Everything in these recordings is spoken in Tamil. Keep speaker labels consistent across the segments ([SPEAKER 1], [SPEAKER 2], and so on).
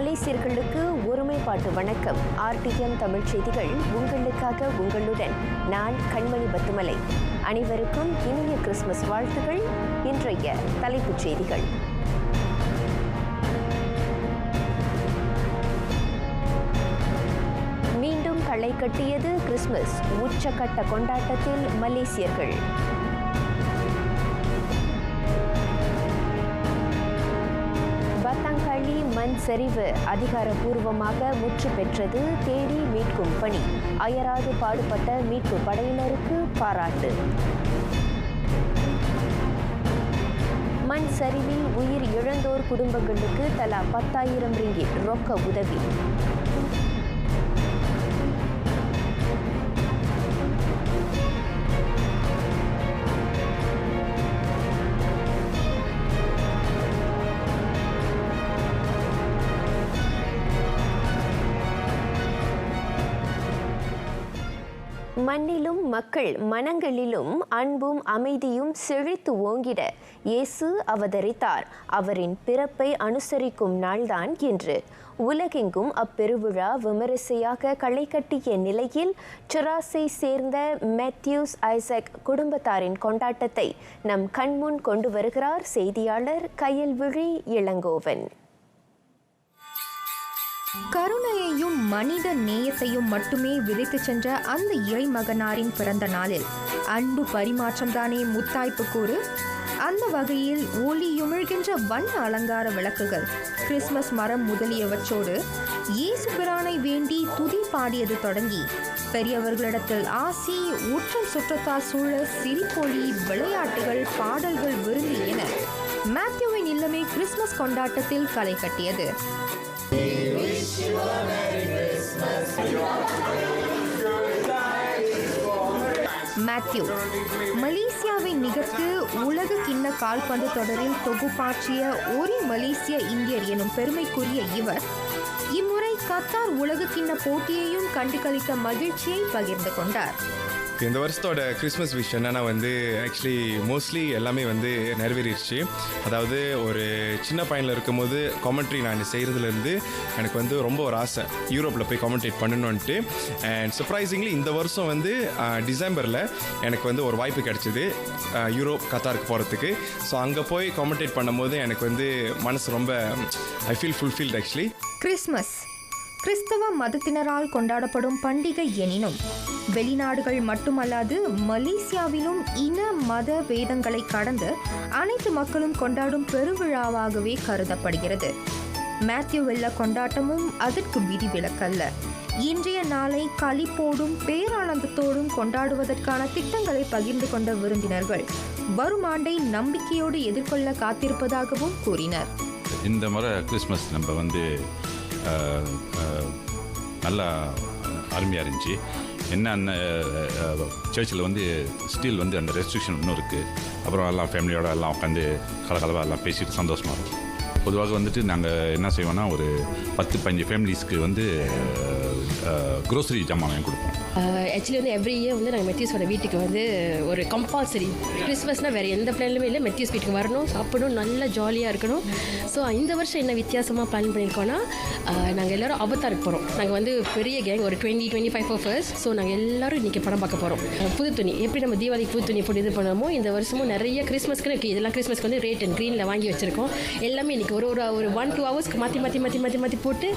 [SPEAKER 1] மலேசியர்களுக்கு ஒருமைப்பாட்டு வணக்கம். ஆர்டிஎம் தமிழ் செய்திகள் உங்களுக்காக உங்களுடன் நான் கண்மணி பத்துமலை. அனைவருக்கும் இனிய கிறிஸ்துமஸ் வாழ்த்துகள். இன்றைய தலைப்புச் செய்திகள். மீண்டும் களை கட்டியது கிறிஸ்துமஸ். உச்சக்கட்ட கொண்டாட்டத்தில் மலேசியர்கள். பத்தாங்காளி மண் சரிவு அதிகாரப்பூர்வமாக முற்று பெற்றது. தேடி மீட்கும் பணி. அயராது பாடுபட்ட மீட்பு படையினருக்கு பாராட்டு. மண் சரிவில் உயிர் இழந்தோர் குடும்பங்களுக்கு தலா 10,000 ரிங்கிட் ரொக்க உதவி. மண்ணிலும் மக்கள் மனங்களிலும் அன்பும் அமைதியும் செழித்து ஓங்கிட இயேசு அவதரித்தார். அவரின் பிறப்பை அனுசரிக்கும் நாள்தான் இன்று. உலகெங்கும் அப்பெருவிழா விமரிசையாக களை கட்டிய நிலையில் செராஸை சேர்ந்த மேத்யூஸ் ஐசக் குடும்பத்தாரின் கொண்டாட்டத்தை நம் கண்முன் கொண்டு வருகிறார் செய்தியாளர் கயல்விழி இளங்கோவன்.
[SPEAKER 2] கருணையையும் மனித நேயத்தையும் மட்டுமே விதைத்து சென்ற அந்த இறைமகனாரின் பிறந்த நாளில் அன்பு பரிமாற்றம்தானே முத்தாய்ப்பு கூறு. அந்த வகையில் ஒளியுமிழ்கின்ற வண்ண அலங்கார விளக்குகள், கிறிஸ்துமஸ் மரம் முதலியவற்றோடு இயேசு பிரானை வேண்டி துதி பாடியது தொடங்கி பெரியவர்களிடத்தில் ஆசி, ஊற்றம் சுற்றத்தால் சூழ சிரிப்பொலி, விளையாட்டுகள், பாடல்கள், விருந்து என மேத்யூவின் இல்லமே கிறிஸ்துமஸ் கொண்டாட்டத்தில் களை கட்டியது. மேத்யூ மலேசியாவை நிகழ்த்து உலக கிண்ண கால்பந்து தொடரில் தொகுப்பாற்றிய ஒரு மலேசிய இந்தியர் எனும் பெருமைக்குரிய இவர் இம்முறை கத்தார் உலக கிண்ண போட்டியையும் கண்டுகளித்த மகிழ்ச்சியை பகிர்ந்து கொண்டார்.
[SPEAKER 3] இந்த வருஷத்தோட கிறிஸ்மஸ் விஷ் என்னன்னா ஆக்சுவலி மோஸ்ட்லி எல்லாமே நிறைவேறிடுச்சு. அதாவது ஒரு சின்ன பையனில் இருக்கும்போது காமெண்ட்ரி நான் செய்கிறதுலேருந்து எனக்கு ரொம்ப ஒரு ஆசை யூரோப்பில் போய் காமெண்ட்ரேட் பண்ணணுன்ட்டு. அண்ட் சர்ப்ரைசிங்லி இந்த வருஷம் டிசம்பரில் எனக்கு ஒரு வாய்ப்பு கிடைச்சிது யூரோப் கத்தாருக்கு போகிறதுக்கு. ஸோ அங்கே போய் காமெண்ட்ரேட் பண்ணும்போது எனக்கு மனசு ரொம்ப I feel fulfilled actually.
[SPEAKER 2] Christmas கிறிஸ்தவ மதத்தினரால் கொண்டாடப்படும் பண்டிகை எனினும் வெளிநாடுகள் மட்டுமல்லாது மலேசியாவிலும் இன மத வேதங்களை கடந்து அனைத்து மக்களும் கொண்டாடும் பெருவிழாவாகவே கருதப்படுகிறது. மேத்யூ வெள்ள கொண்டாட்டமும் அதற்கு விதிவிலக்கல்ல. இன்றைய நாளை களிப்போடும் பேரானந்தத்தோடும் கொண்டாடுவதற்கான திட்டங்களை பகிர்ந்து கொண்ட விருந்தினர்கள் வரும் ஆண்டை நம்பிக்கையோடு எதிர்கொள்ள காத்திருப்பதாகவும் கூறினர்.
[SPEAKER 4] இந்த முறை கிறிஸ்மஸ் நம்ம நல்லா அருமையாக இருந்துச்சு. என்ன சர்ச்சில் ஸ்டில் அந்த ரெஸ்ட்ரிக்ஷன் இன்னும் இருக்குது. அப்புறம் எல்லாம் ஃபேமிலியோடு எல்லாம் உட்காந்து கலகலவாக எல்லாம் பேசிட்டு சந்தோஷமாக இருக்கும். பொதுவாக நாங்கள் என்ன செய்வோன்னா ஒரு 10-15 ஃபேமிலிஸ்க்கு க்ரோசரி ஜாமான் வாங்கி கொடுப்போம்.
[SPEAKER 5] ஆக்சுவலி எவ்ரி இயர் நாங்கள் மெத்யூஸோட வீட்டுக்கு ஒரு கம்பல்சரி கிறிஸ்மஸ்னால் வேறு எந்த பிளான்லுமே இல்லை, மெத்யூஸ் வீட்டுக்கு வரணும், சாப்பிடணும், நல்லா ஜாலியாக இருக்கணும். ஸோ இந்த வருஷம் என்ன வித்தியாசமாக பிளான் பண்ணியிருக்கோன்னா நாங்கள் எல்லோரும் அவதாருக்கு போகிறோம். நாங்கள் பெரிய கேங் ஒரு 20-25 ஆஃபர்ஸ். ஸோ நாங்கள் எல்லோரும் இன்றைக்கி படம் பார்க்க போகிறோம். புது துணி எப்படி நம்ம தீபாவளிக்கு புது துணி போட்டு இது பண்ணமோ இந்த வருஷமும் நிறைய கிறிஸ்மஸ்க்கு இருக்குது. இதெல்லாம் கிறிஸ்மஸ்க்கு ரேட் அண்ட் க்ரீனில் வாங்கி வச்சுருக்கோம். எல்லாமே இன்றைக்கி ஒரு 1-2 ஹவர்ஸ்க்கு மாற்றி போட்டு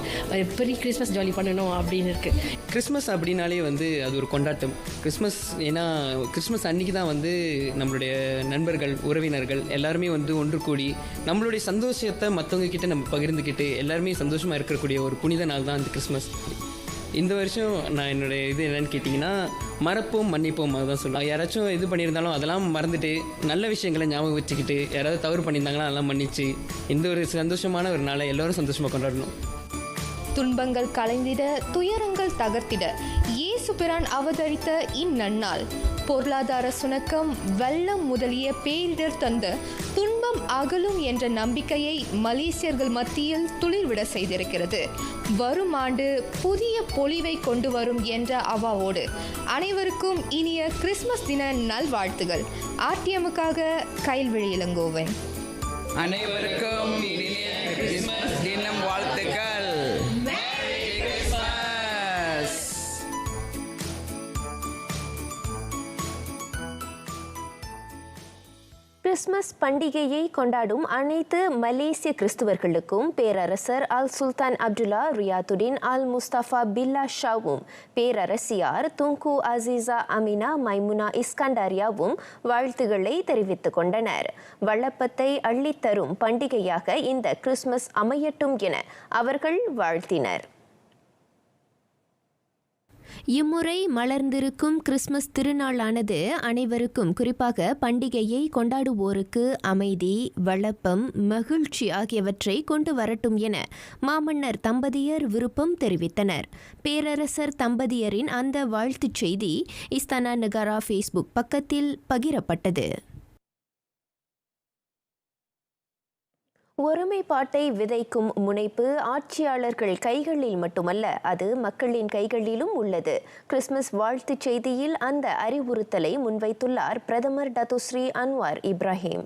[SPEAKER 5] பெரிய கிறிஸ்மஸ் ஜாலி பண்ணணும் அப்படின்னு இருக்குது.
[SPEAKER 6] கிறிஸ்மஸ் அப்படின்னாலே அது ஒரு கொண்டாட்டம். கிறிஸ்மஸ் ஏன்னா கிறிஸ்மஸ் அன்றைக்கி தான் நம்மளுடைய நண்பர்கள், உறவினர்கள் எல்லாருமே ஒன்று கூடி நம்மளுடைய சந்தோஷத்தை மற்றவங்க கிட்ட நம்ம பகிர்ந்துக்கிட்டு எல்லாருமே சந்தோஷமாக இருக்கக்கூடிய ஒரு புனித நாள் தான் அந்த கிறிஸ்மஸ். இந்த வருஷம் நான் என்னுடைய இது என்னென்னு கேட்டிங்கன்னா மறப்போம் மன்னிப்போம் அதுதான் சொல்லுவேன். யாராச்சும் இது பண்ணியிருந்தாலும் அதெல்லாம் மறந்துட்டு நல்ல விஷயங்களை ஞாபகம் வச்சுக்கிட்டு யாராவது தவறு பண்ணியிருந்தாங்கன்னா அதெல்லாம் மன்னிச்சு இந்த ஒரு சந்தோஷமான ஒரு நாளை எல்லோரும் சந்தோஷமாக கொண்டாடணும்.
[SPEAKER 2] துன்பங்கள் கலைந்திட, துயரங்கள் தகர்த்திட இயேசு பிரான் அவதரித்த இந்நன்னாள் பொருளாதார சுணக்கம், வெள்ளம் முதலிய பேரிடர் தந்த துன்பம் அகலும் என்ற நம்பிக்கையை மலேசியர்கள் மத்தியில் துளிர்விட செய்திருக்கிறது. வரும் ஆண்டு புதிய பொலிவை கொண்டு வரும் என்ற அவாவோடு அனைவருக்கும் இனிய கிறிஸ்துமஸ் தின நல்வாழ்த்துகள். ஆர்டிஎம்முக்காக கயல்விழி இளங்கோவன்.
[SPEAKER 7] அனைவருக்கும் இனிய கிறிஸ்துமஸ் தினம் வாழ்த்துக்கள்.
[SPEAKER 1] கிறிஸ்துமஸ் பண்டிகையை கொண்டாடும் அனைத்து மலேசிய கிறிஸ்துவர்களுக்கும் பேரரசர் அல் சுல்தான் அப்துல்லா ரியாத்துடின் அல் முஸ்தபா பில்லா ஷாவும் பேரரசியார் துங்கு அசீசா அமினா மைமுனா இஸ்கண்டாரியாவும் வாழ்த்துக்களை தெரிவித்துக் கொண்டனர். வளப்பத்தை அள்ளித்தரும் பண்டிகையாக இந்த கிறிஸ்துமஸ் அமையட்டும் என அவர்கள் வாழ்த்தினர். இம்முறை மலர்ந்திருக்கும் கிறிஸ்துமஸ் திருநாளானது அனைவருக்கும், குறிப்பாக பண்டிகையை கொண்டாடுவோருக்கு அமைதி, வளப்பம், மகிழ்ச்சி ஆகியவற்றை கொண்டு வரட்டும் என மாமன்னர் தம்பதியர் விருப்பம் தெரிவித்தனர். பேரரசர் தம்பதியரின் அந்த வாழ்த்துச் செய்தி இஸ்தானா நகாரா ஃபேஸ்புக் பக்கத்தில் பகிரப்பட்டது. ஒருமைப்பாட்டை விதைக்கும் முனைப்பு ஆட்சியாளர்கள் கைகளில் மட்டுமல்ல, அது மக்களின் கைகளிலும் உள்ளது. கிறிஸ்துமஸ் வாழ்த்துச் செய்தியில் அந்த அறிவுறுத்தலை முன்வைத்துள்ளார் பிரதமர் டத்துஸ்ரீ அன்வார் இப்ராஹிம்.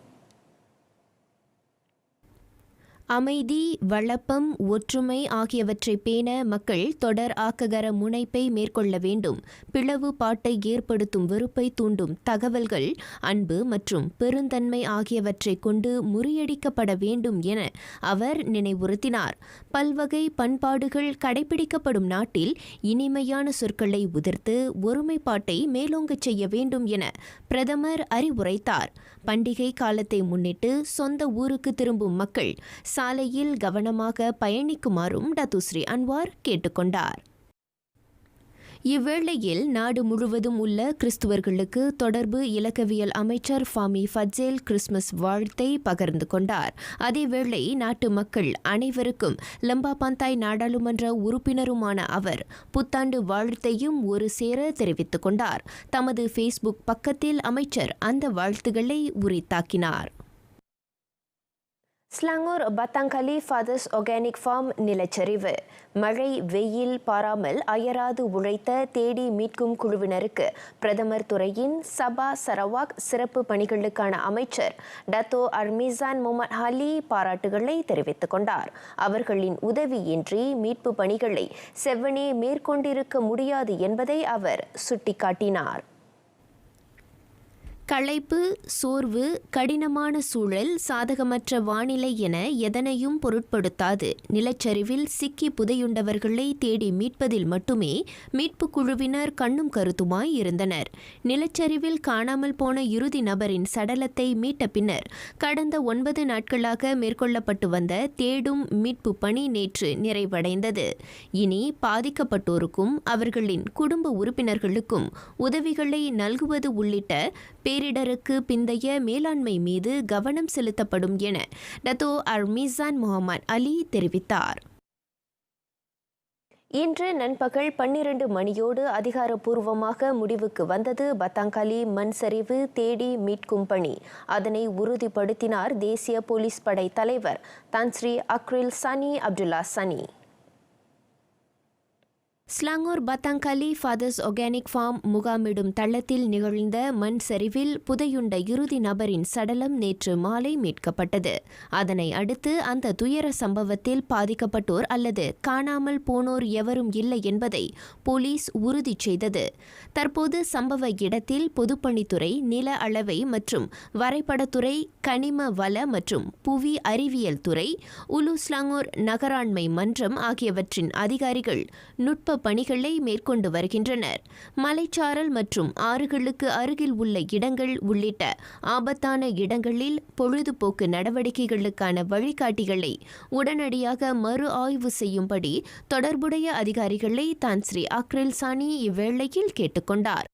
[SPEAKER 1] அமைதி, வளப்பம், ஒற்றுமை ஆகியவற்றை பேண மக்கள் தொடர் ஆக்ககர முனைப்பை மேற்கொள்ள வேண்டும். பிளவு பாட்டை ஏற்படுத்தும் வெறுப்பை தூண்டும் தகவல்கள் அன்பு மற்றும் பெருந்தன்மை ஆகியவற்றை கொண்டு முறியடிக்கப்பட வேண்டும் என அவர் நினைவுறுத்தினார். பல்வகை பண்பாடுகள் கடைபிடிக்கப்படும் நாட்டில் இனிமையான சொற்களை உதிர்த்து ஒருமைப்பாட்டை மேலோங்கச் செய்ய வேண்டும் என பிரதமர் அறிவுரைத்தார். பண்டிகை காலத்தை முன்னிட்டு சொந்த ஊருக்கு திரும்பும் மக்கள் சாலையில் கவனமாக பயணிக்குமாறும் டத்துஸ்ரீ அன்வார் கேட்டுக்கொண்டார். இவ்வேளையில் நாடு முழுவதும் உள்ள கிறிஸ்துவர்களுக்கு தொடர்பு இலக்கவியல் அமைச்சர் ஃபாமி ஃபட்சேல் கிறிஸ்துமஸ் வாழ்த்தை பகிர்ந்து கொண்டார். அதேவேளை நாட்டு மக்கள் அனைவருக்கும் லம்பாபந்தாய் நாடாளுமன்ற உறுப்பினருமான அவர் புத்தாண்டு வாழ்த்தையும் ஒரு சேர தெரிவித்துக் கொண்டார். தமது ஃபேஸ்புக் பக்கத்தில் அமைச்சர் அந்த வாழ்த்துக்களை உரித்தாக்கினார். ஸ்லாங்கூர் பத்தாங்கலி ஃபாதர்ஸ் ஆர்கானிக் ஃபார்ம் நிலச்சரிவு. மழை வெயில் பாராமல் அயராது உழைத்த தேடி மீட்கும் குழுவினருக்கு பிரதமர் துறையின் சபா சரவாக் சிறப்பு பணிகளுக்கான அமைச்சர் டத்தோ அர்மிசான் முகமது ஹாலி பாராட்டுகளை தெரிவித்துக் கொண்டார். அவர்களின் உதவியின்றி மீட்பு பணிகளை செவ்வனே மேற்கொண்டிருக்க முடியாது என்பதை அவர் சுட்டிக்காட்டினார். களைப்பு, சோர்வு, கடினமான சூழல், சாதகமற்ற வானிலை என எதனையும் பொருட்படுத்தாது நிலச்சரிவில் சிக்கி புதையுண்டவர்களை தேடி மீட்பதில் மட்டுமே மீட்பு குழுவினர் கண்ணும் கருத்துமாய் இருந்தனர். நிலச்சரிவில் காணாமல் போன இறுதி நபரின் சடலத்தை மீட்ட பின்னர் கடந்த 9 நாட்களாக மேற்கொள்ளப்பட்டு வந்த தேடும் மீட்பு பணி நேற்று நிறைவடைந்தது. இனி பாதிக்கப்பட்டோருக்கும் அவர்களின் குடும்ப உறுப்பினர்களுக்கும் உதவிகளை நல்குவது உள்ளிட்ட பேரிடருக்கு பிந்தைய மேலாண்மை மீது கவனம் செலுத்தப்படும் என டத்தோ அர்மிசான் முகமது அலி தெரிவித்தார். இன்று நண்பகல் 12 மணியோடு அதிகாரப்பூர்வமாக முடிவுக்கு வந்தது பத்தாங்கலி மண் சரிவு தேடி மீட்கும் பணி. அதனை உறுதிப்படுத்தினார் தேசிய போலீஸ் படை தலைவர் தான் ஸ்ரீ அக்ரில் சனி அப்துல்லா சனி. ஸ்லாங்கூர் பத்தாங்கலி ஃபாதர்ஸ் ஆர்கானிக் ஃபார்ம் முகாமிடும் தளத்தில் நிகழ்ந்த மண் சரிவில் புதையுண்ட இறுதி நபரின் சடலம் நேற்று மாலை மீட்கப்பட்டது. அதனை அடுத்து அந்த துயர சம்பவத்தில் பாதிக்கப்பட்டோர் அல்லது காணாமல் போனோர் எவரும் இல்லை என்பதை போலீஸ் உறுதி செய்தது. தற்போது சம்பவ இடத்தில் பொதுப்பணித்துறை, நில அளவை மற்றும் வரைபடத்துறை, கனிம வள மற்றும் புவி அறிவியல் துறை, உலு ஸ்லாங்கூர் நகராண்மை மன்றம் ஆகியவற்றின் அதிகாரிகள் நுட்ப பணிகளை மேற்கொண்டு வருகின்றனர். மலைச்சாரல் மற்றும் ஆறுகளுக்கு அருகில் உள்ள இடங்கள் உள்ளிட்ட ஆபத்தான இடங்களில் பொழுதுபோக்கு நடவடிக்கைகளுக்கான வழிகாட்டிகளை உடனடியாக மறு ஆய்வு செய்யும்படி தொடர்புடைய அதிகாரிகளை தான் ஸ்ரீ அக்ரில் சானி இவ்வேளையில் கேட்டுக்கொண்டார்.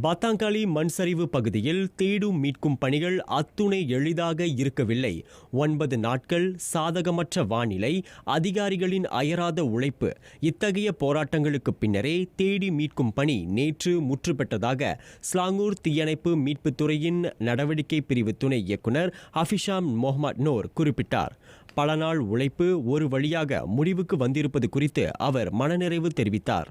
[SPEAKER 7] பத்தாங்கலி மண்சரிவு பகுதியில் தேடும் மீட்கும் பணிகள் அத்துணை எளிதாக இருக்கவில்லை. 9 நாட்கள் சாதகமற்ற வானிலை, அதிகாரிகளின் அயராத உழைப்பு, இத்தகைய போராட்டங்களுக்கு பின்னரே தேடி மீட்கும் பணி நேற்று முற்று பெற்றதாக ஸ்லாங்கூர் தீயணைப்பு மீட்புத்துறையின் நடவடிக்கை பிரிவு துணை இயக்குனர் ஹஃபிஷாம் முகமது நூர் குறிப்பிட்டார். பல நாள் உழைப்பு ஒரு வழியாக முடிவுக்கு வந்திருப்பது குறித்து அவர் மனநிறைவு தெரிவித்தார்.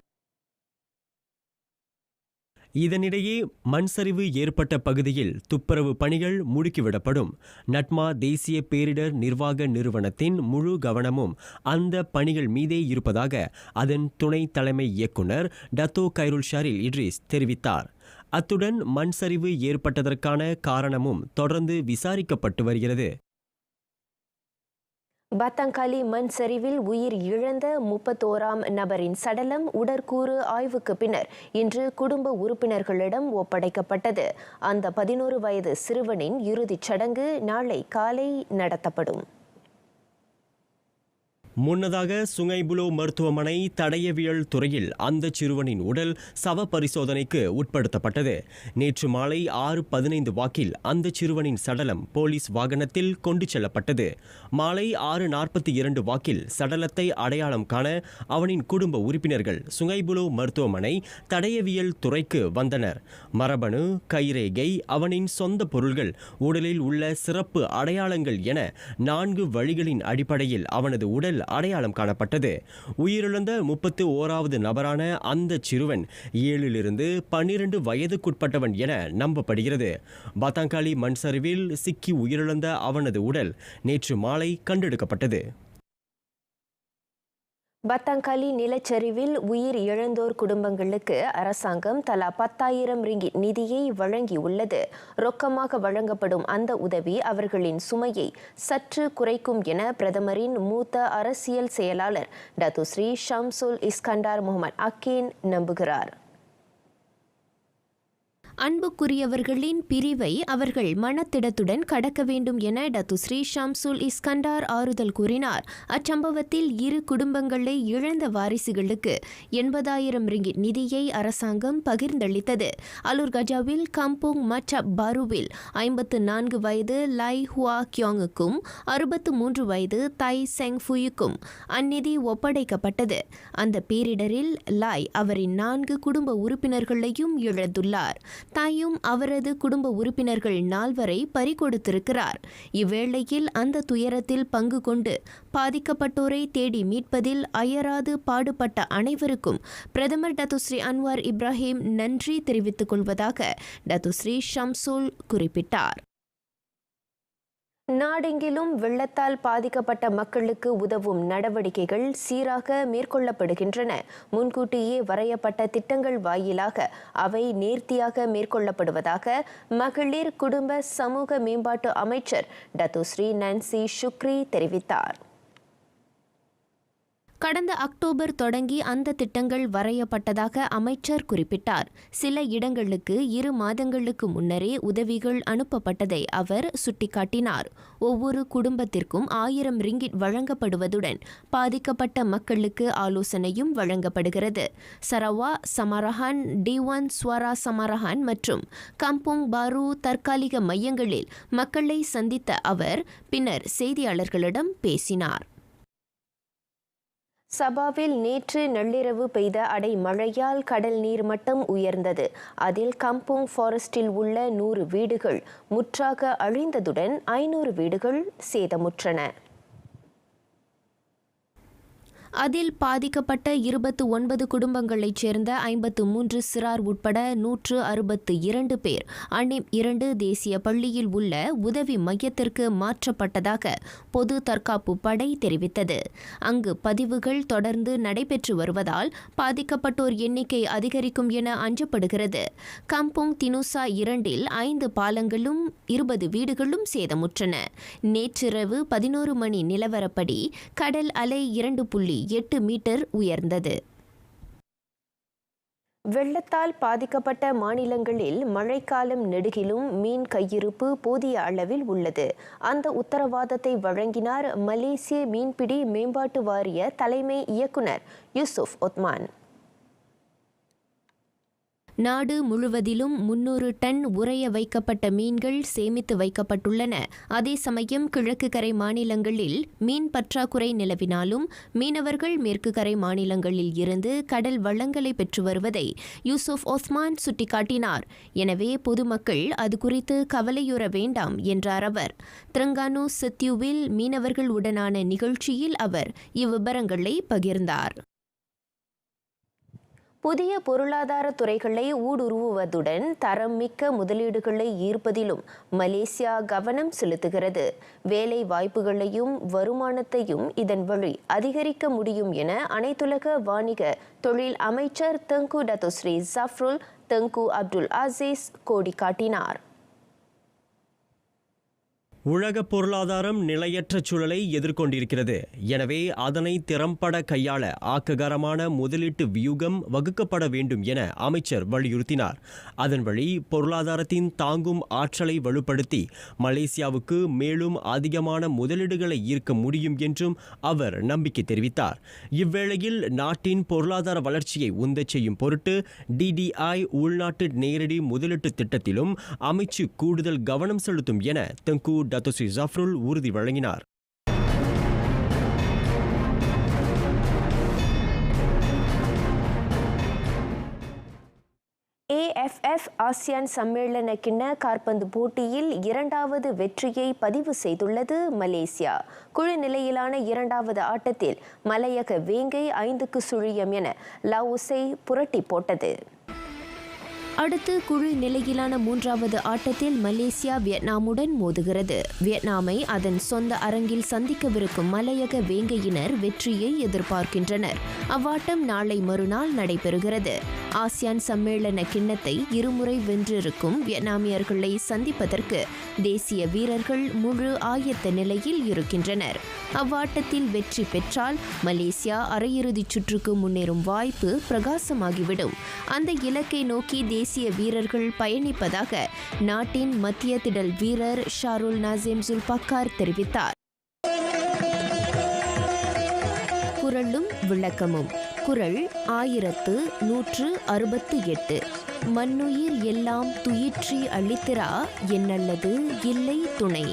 [SPEAKER 7] இதனிடையே மண்சரிவு ஏற்பட்ட பகுதியில் துப்புரவு பணிகள் முடுக்கிவிடப்படும். நட்மா தேசிய பேரிடர் நிர்வாக நிறுவனத்தின் முழு கவனமும் அந்த பணிகள் மீதே இருப்பதாக அதன் துணை தலைமை இயக்குனர் டத்தோ கைருல் ஷாரில் இட்ரிஸ் தெரிவித்தார். அத்துடன் மண் சரிவு ஏற்பட்டதற்கான காரணமும் தொடர்ந்து விசாரிக்கப்பட்டு வருகிறது.
[SPEAKER 1] பத்தாங்காலி மண் சரிவில் உயிர் இழந்த 31ஆம் நபரின் சடலம் உடற்கூறு ஆய்வுக்கு பின்னர் இன்று குடும்ப உறுப்பினர்களிடம் ஒப்படைக்கப்பட்டது. அந்த 11 வயது சிறுவனின் இறுதிச் சடங்கு நாளை காலை நடத்தப்படும்.
[SPEAKER 7] முன்னதாக சுங்கைபுலோ மருத்துவமனை தடயவியல் துறையில் அந்த சிறுவனின் உடல் சவ பரிசோதனைக்கு உட்படுத்தப்பட்டது. நேற்று மாலை 6:15 வாக்கில் அந்த சிறுவனின் சடலம் போலீஸ் வாகனத்தில் கொண்டு செல்லப்பட்டது. மாலை 6:42 வாக்கில் சடலத்தை அடையாளம் காண அவனின் குடும்ப உறுப்பினர்கள் சுங்கைபுலோ மருத்துவமனை தடயவியல் துறைக்கு வந்தனர். மரபணு, கைரேகை, அவனின் சொந்த பொருள்கள், உடலில் உள்ள சிறப்பு அடையாளங்கள் என 4 வழிகளின் அடிப்படையில் அவனது உடல் அடையாளம் காணப்பட்டது. உயிரிழந்த 31வது நபரான அந்த சிறுவன் 7 to 12 வயதுக்குட்பட்டவன் என நம்பப்படுகிறது. பத்தாங்காலி மண் சரிவில் சிக்கி உயிரிழந்த அவனது உடல் நேற்று மாலை கண்டெடுக்கப்பட்டது.
[SPEAKER 1] பத்தாங்காலி நிலச்சரிவில் உயிர் இழந்தோர் குடும்பங்களுக்கு அரசாங்கம் தலா 10,000 ரிங்கிட் நிதியை வழங்கியுள்ளது. ரொக்கமாக வழங்கப்படும் அந்த உதவி அவர்களின் சுமையை சற்று குறைக்கும் என பிரதமரின் மூத்த அரசியல் செயலாளர் டத்துஸ்ரீ ஷம்சுல் இஸ்கண்டார் முகமது அக்கீன் நம்புகிறார்.
[SPEAKER 2] அன்புக்குரியவர்களின் பிரிவை அவர்கள் மனத்திடத்துடன் கடக்க வேண்டும் என டத்துஸ்ரீ ஷம்சுல் இஸ்கண்டார் ஆறுதல் கூறினார். அச்சம்பவத்தில் 2 குடும்பங்களை இழந்த வாரிசுகளுக்கு 80,000 ரிங்கிட் நிதியை அரசாங்கம் பகிர்ந்தளித்தது. அலூர் கஜாவில் கம்போங் மச்சப் பாருவில் 54 வயது லை ஹுவா கியோங்குக்கும் 63 வயது தை செங் ஃபுயுக்கும் அந்நிதி ஒப்படைக்கப்பட்டது. அந்த பேரிடரில் லாய் அவரின் 4 குடும்ப உறுப்பினர்களையும் இழந்துள்ளார். தாயும் அவரது குடும்ப உறுப்பினர்கள் 4 பறிகொடுத்திருக்கிறார். இவ்வேளையில் அந்த துயரத்தில் பங்கு கொண்டு பாதிக்கப்பட்டோரை தேடி மீட்பதில் அயராது பாடுபட்ட அனைவருக்கும் பிரதமர் டத்துஸ்ரீ அன்வார் இப்ராஹிம் நன்றி தெரிவித்துக் கொள்வதாக டத்துஸ்ரீ ஷம்சுல் குறிப்பிட்டார்.
[SPEAKER 1] நாடெங்கிலும் வெள்ளத்தால் பாதிக்கப்பட்ட மக்களுக்கு உதவும் நடவடிக்கைகள் சீராக மேற்கொள்ளப்படுகின்றன. முன்கூட்டியே வரையப்பட்ட திட்டங்கள் வாயிலாக அவை நேர்த்தியாக மேற்கொள்ளப்படுவதாக மகளிர் குடும்ப சமூக மேம்பாட்டு அமைச்சர் டத்துஸ்ரீ நான்சி ஷுக்ரி தெரிவித்தார்.
[SPEAKER 2] கடந்த அக்டோபர் தொடங்கி அந்த திட்டங்கள் வரையப்பட்டதாக அமைச்சர் குறிப்பிட்டார். சில இடங்களுக்கு 2 மாதங்களுக்கு முன்னரே உதவிகள் அனுப்பப்பட்டதை அவர் சுட்டிக்காட்டினார். ஒவ்வொரு குடும்பத்திற்கும் 1000 ரிங்கிட் வழங்கப்படுவதுடன் பாதிக்கப்பட்ட மக்களுக்கு ஆலோசனையும் வழங்கப்படுகிறது. சரவா சமரஹான், D1 ஸ்வரா சமரஹான் மற்றும் கம்போங் பாரு தற்காலிக மையங்களில் மக்களை சந்தித்த அவர் பின்னர் செய்தியாளர்களிடம் பேசினார்.
[SPEAKER 1] சபாவில் நேற்று நள்ளிரவு பெய்த அடைமழையால் கடல் நீர் மட்டம் உயர்ந்தது. அதில் கம்போங் ஃபாரஸ்டில் உள்ள 100 வீடுகள் முற்றாக அழிந்ததுடன் 500 வீடுகள் சேதமுற்றன.
[SPEAKER 2] அதில் பாதிக்கப்பட்ட 29 குடும்பங்களைச் சேர்ந்த 53 சிறார் உட்பட 162 பேர் அன்னிம் 2 தேசிய பள்ளியில் உள்ள உதவி மையத்திற்கு மாற்றப்பட்டதாக பொது தற்காப்பு படை தெரிவித்தது. அங்கு பதிவுகள் தொடர்ந்து நடைபெற்று வருவதால் பாதிக்கப்பட்டோர் எண்ணிக்கை அதிகரிக்கும் என அஞ்சப்படுகிறது. கம்போங் தினுசா 2இல் 5 பாலங்களும் 20 வீடுகளும் சேதமுற்றன. நேற்றிரவு 11 மணி நிலவரப்படி கடல் அலை 2.8 மீட்டர் உயர்ந்தது.
[SPEAKER 1] வெள்ளத்தால் பாதிக்கப்பட்ட மாநிலங்களில் மழைக்காலம் நெடுகிலும் மீன் கையிருப்பு போதிய அளவில் உள்ளது. அந்த உத்தரவாதத்தை வழங்கினார் மலேசிய மீன்பிடி மேம்பாட்டு வாரிய தலைமை இயக்குனர் யூசுப் ஒத்மான்.
[SPEAKER 2] நாடு முழுவதிலும் 300 டன் உறைய வைக்கப்பட்ட மீன்கள் சேமித்து வைக்கப்பட்டுள்ளன. அதே சமயம் கிழக்கு கரை மாநிலங்களில் மீன் பற்றாக்குறை நிலவினாலும் மீனவர்கள் மேற்கு கரை மாநிலங்களில் இருந்து கடல் வளங்களை பெற்று வருவதை யூசுப் ஒஸ்மான் சுட்டிக்காட்டினார். எனவே பொதுமக்கள் அது குறித்து கவலையுற வேண்டாம் என்றார் அவர். திரங்கானு சித்யூவில் மீனவர்கள் உடனான நிகழ்ச்சியில் அவர் இவ்விபரங்களை பகிர்ந்தார்.
[SPEAKER 1] புதிய பொருளாதார துறைகளை ஊடுருவுவதுடன் தரம் மிக்க முதலீடுகளை ஈர்ப்பதிலும் மலேசியா கவனம் செலுத்துகிறது. வேலை வாய்ப்புகளையும் வருமானத்தையும் இதன் வழி அதிகரிக்க முடியும் என அனைத்துலக வாணிக தொழில் அமைச்சர் Tengku Datuk Seri Zafrul Tengku Abdul Aziz கோடி காட்டினார்.
[SPEAKER 7] உலக பொருளாதாரம் நிலையற்ற சூழலை எதிர்கொண்டிருக்கிறது. எனவே அதனை திறம்பட கையாள ஆக்ககரமான முதலீட்டு வியூகம் வகுக்கப்பட வேண்டும் என அமைச்சர் வலியுறுத்தினார். அதன் வழி பொருளாதாரத்தின் தாங்கும் ஆற்றலை வலுப்படுத்தி மலேசியாவுக்கு மேலும் அதிகமான முதலீடுகளை ஈர்க்க முடியும் என்றும் அவர் நம்பிக்கை தெரிவித்தார். இவ்வேளையில் நாட்டின் பொருளாதார வளர்ச்சியை உந்தச் செய்யும் பொருட்டு DDI உள்நாட்டு நேரடி முதலீட்டு திட்டத்திலும் அமைச்சு கூடுதல் கவனம் செலுத்தும் என தெங்கு டத்தோஸ்ரீ ஜஃப்ருல் உறுதி வழங்கினார்.
[SPEAKER 1] AFF ஆசியான் சம்மேளன கிண்ண காற்பந்து போட்டியில் 2வது வெற்றியை பதிவு செய்துள்ளது மலேசியா. குழு நிலையிலான 2வது ஆட்டத்தில் மலையக வேங்கை 5-0 என லாவோஸை புரட்டி போட்டது. அடுத்து குழு நிலையிலான 3வது ஆட்டத்தில் மலேசியா வியட்நாமுடன் மோதுகிறது. வியட்நாமை அதன் சொந்த அரங்கில் சந்திக்கவிருக்கும் மலையக வேங்கையினர் வெற்றியை எதிர்பார்க்கின்றனர். அவ்வாட்டம் நாளை மறுநாள் நடைபெறுகிறது. ஆசியான் சம்மேளன கிண்ணத்தை இருமுறை வென்றிருக்கும் வியட்நாமியர்களை சந்திப்பதற்கு தேசிய வீரர்கள் முழு ஆயத்த நிலையில் இருக்கின்றனர். அவ்வாட்டத்தில் வெற்றி பெற்றால் மலேசியா அரையிறுதிச் சுற்றுக்கு முன்னேறும் வாய்ப்பு பிரகாசமாகிவிடும். அந்த இலக்கை நோக்கி தேசிய வீரர்கள் பயணிப்பதாக நாட்டின் மத்திய திடல் வீரர் ஷாருல் நாசிம் ஜுல்பக்கார் தெரிவித்தார். குரலும் விளக்கமும். குறள் 1168. மண்ணுயிர் எல்லாம் துயிற்றி அளித்திரா என்னல்லது இல்லை துணை.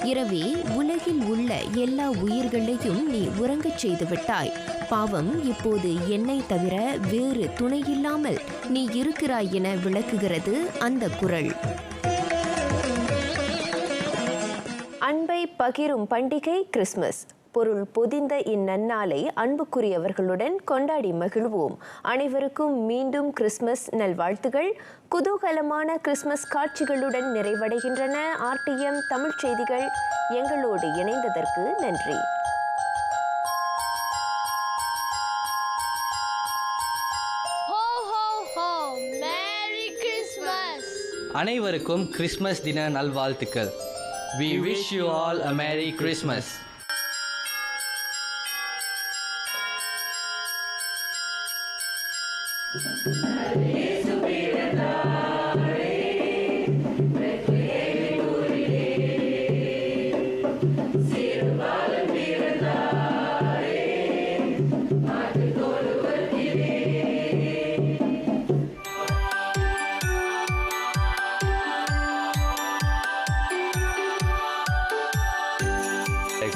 [SPEAKER 1] இரவே உலகில் உள்ள எல்லா உயிர்களையும் நீ உறங்கச் செய்து விட்டாய். பாவம் இப்போது என்னை தவிர வேறு துணையில்லாமல் நீ இருக்கிறாய் என விளக்குகிறது அந்த குறள். அன்பை பகிரும் பண்டிகை கிறிஸ்துமஸ். பொருள் பொதிந்த இந்நன்னாளை அன்புக்குரியவர்களுடன் கொண்டாடி மகிழ்வோம். அனைவருக்கும் மீண்டும் கிறிஸ்துமஸ் நல்வாழ்த்துகள். குதூகலமான கிறிஸ்துமஸ் காட்சிகளுடன் நிறைவடைகின்றன RTM தமிழ் செய்திகள். எங்களோடு இணைந்ததற்கு நன்றி.
[SPEAKER 6] அனைவருக்கும் கிறிஸ்மஸ் தின நல்வாழ்த்துக்கள். We wish you all a Merry Christmas.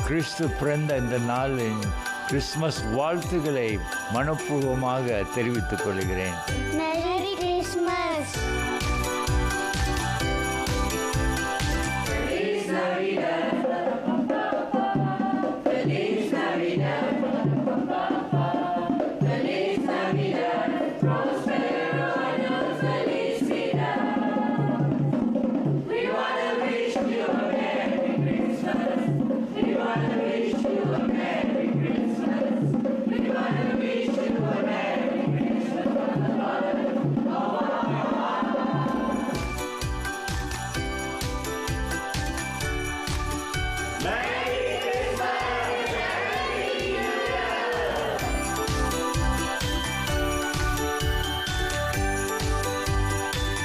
[SPEAKER 8] கிறிஸ்து பிறந்த இந்த நாளின் கிறிஸ்மஸ் வாழ்த்துக்களை மனப்பூர்வமாக தெரிவித்துக் கொள்கிறேன்.